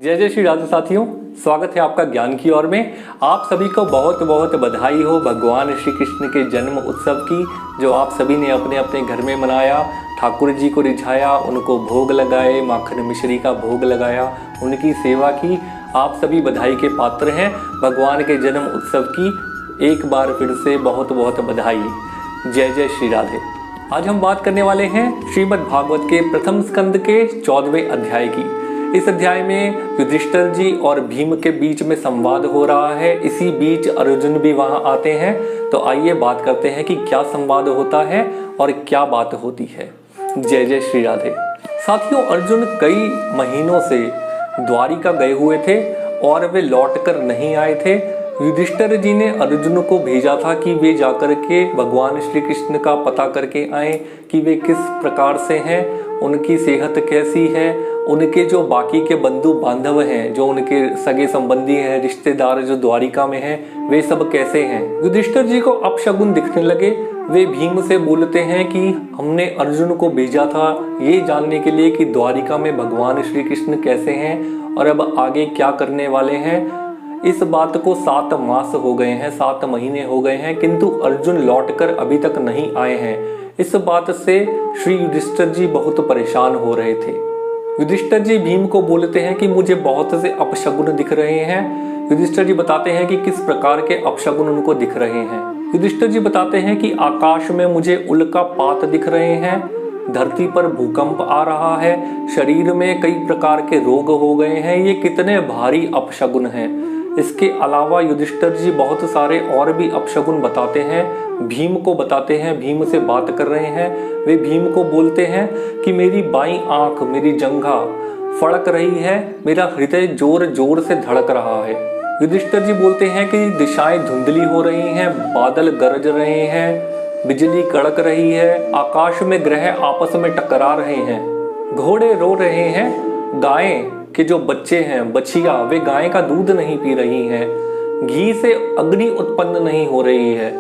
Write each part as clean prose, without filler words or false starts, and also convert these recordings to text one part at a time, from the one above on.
जय जय श्री राधे साथियों, स्वागत है आपका ज्ञान की ओर में। आप सभी को बहुत बहुत बधाई हो भगवान श्री कृष्ण के जन्म उत्सव की, जो आप सभी ने अपने अपने घर में मनाया। ठाकुर जी को रिझाया, उनको भोग लगाए, माखन मिश्री का भोग लगाया, उनकी सेवा की। आप सभी बधाई के पात्र हैं। भगवान के जन्म उत्सव की एक बार फिर से बहुत बहुत बधाई। जय जय श्री राधे। आज हम बात करने वाले हैं श्रीमद् भागवत के प्रथम स्कंद के 14वें अध्याय की। इस अध्याय में युधिष्ठिर जी और भीम के बीच में संवाद हो रहा है। इसी बीच अर्जुन भी वहां आते हैं। तो आइए बात करते हैं कि क्या संवाद होता है और क्या बात होती है। जय जय श्री राधे। साथियों, अर्जुन कई महीनों से द्वारिका गए हुए थे और वे लौटकर नहीं आए थे। युधिष्ठिर जी ने अर्जुन को भेजा था कि वे जाकर के भगवान श्री कृष्ण का पता करके आए कि वे किस प्रकार से हैं, उनकी सेहत कैसी है, उनके जो बाकी के बंधु बांधव हैं, जो उनके सगे संबंधी हैं, रिश्तेदार जो द्वारिका में हैं, वे सब कैसे हैं। युधिष्ठिर जी को अपशगुन दिखने लगे। वे भीम से बोलते हैं कि हमने अर्जुन को भेजा था ये जानने के लिए कि द्वारिका में भगवान श्री कृष्ण कैसे हैं और अब आगे क्या करने वाले हैं। इस बात को 7 मास हो गए हैं, 7 महीने हो गए हैं, किंतु अर्जुन लौटकर अभी तक नहीं आए हैं। इस बात से श्री युधिष्ठिर जी बहुत परेशान हो रहे थे। युधिष्ठिर जी भीम को बोलते हैं कि मुझे बहुत से अपशगुन दिख रहे हैं। युधिष्ठिर जी बताते हैं कि किस प्रकार के अपशगुन उनको दिख रहे हैं। युधिष्ठिर जी बताते हैं कि आकाश में मुझे उल्कापात दिख रहे हैं, धरती पर भूकंप आ रहा है, शरीर में कई प्रकार के रोग हो गए हैं। ये कितने भारी अपशगुन हैं। इसके अलावा युधिष्ठिर जी बहुत सारे और भी अपशगुन बताते हैं, भीम को बताते हैं। भीम से बात कर रहे हैं। वे भीम को बोलते हैं कि मेरी बाईं आंख, मेरी जंघा फड़क रही है, मेरा हृदय जोर जोर से धड़क रहा है। युधिष्ठिर जी बोलते हैं कि दिशाएं धुंधली हो रही हैं, बादल गरज रहे हैं, बिजली कड़क रही है, आकाश में ग्रह आपस में टकरा रहे हैं, घोड़े रो रहे हैं, गायें के जो बच्चे हैं, बछिया, वे गाय का दूध नहीं पी रही हैं, घी से अग्नि उत्पन्न नहीं हो रही है।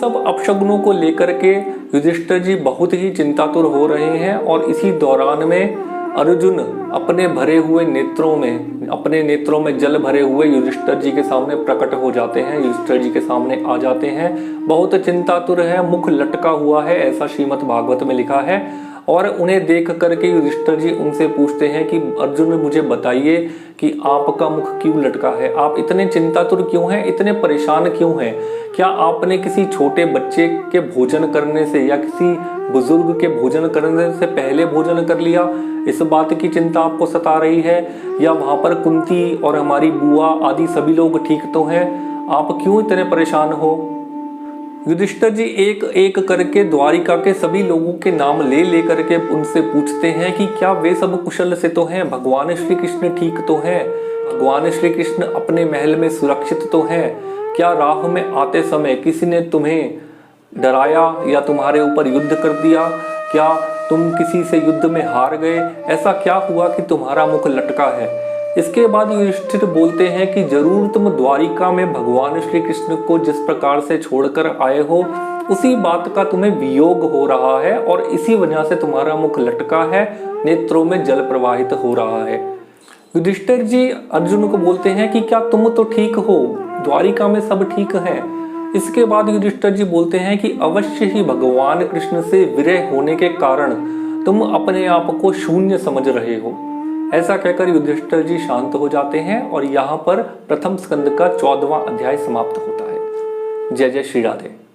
सब अपशगुनों को लेकर के युधिष्ठिर जी बहुत ही चिंतातुर हो रहे हैं। और इसी दौरान में अर्जुन अपने भरे हुए नेत्रों में, अपने नेत्रों में जल भरे हुए युधिष्ठिर जी के सामने प्रकट हो जाते हैं, युधिष्ठिर जी के सामने आ जाते हैं। बहुत चिंतातुर है, मुख लटका हुआ है, ऐसा श्रीमद् भागवत में लिखा है। और उन्हें देख करके युधिष्ठिर जी उनसे पूछते हैं कि अर्जुन, मुझे बताइए कि आपका मुख क्यों लटका है, आप इतने चिंतातुर क्यों हैं, इतने परेशान क्यों हैं। क्या आपने किसी छोटे बच्चे के भोजन करने से या किसी बुजुर्ग के भोजन करने से पहले भोजन कर लिया, इस बात की चिंता आपको सता रही है? या वहां पर कुंती और हमारी बुआ आदि सभी लोग ठीक तो हैं, आप क्यों इतने परेशान हो? युधिष्ठिर जी एक एक करके द्वारिका के सभी लोगों के नाम ले लेकर के उनसे पूछते हैं कि क्या वे सब कुशल से तो हैं, भगवान श्री कृष्ण ठीक तो हैं, भगवान श्री कृष्ण अपने महल में सुरक्षित तो हैं, क्या राह में आते समय किसी ने तुम्हें डराया या तुम्हारे ऊपर युद्ध कर दिया, क्या तुम किसी से युद्ध में हार गए, ऐसा क्या हुआ कि तुम्हारा मुख लटका है। इसके बाद युधिष्ठिर बोलते हैं कि जरूर तुम द्वारिका में भगवान श्री कृष्ण को जिस प्रकार से छोड़कर आए हो, उसी बात का तुम्हें वियोग हो रहा है और इसी वजह से तुम्हारा मुख लटका है, नेत्रों में जल प्रवाहित हो रहा है। युधिष्ठिर जी अर्जुन को बोलते हैं कि क्या तुम तो ठीक हो, द्वारिका में सब ठीक है। इसके बाद युधिष्ठिर जी बोलते हैं कि अवश्य ही भगवान कृष्ण से विरह होने के कारण तुम अपने आप को शून्य समझ रहे हो। ऐसा कहकर युधिष्ठिर जी शांत हो जाते हैं और यहाँ पर प्रथम स्कंद का 14वां अध्याय समाप्त होता है। जय जय श्री राधे।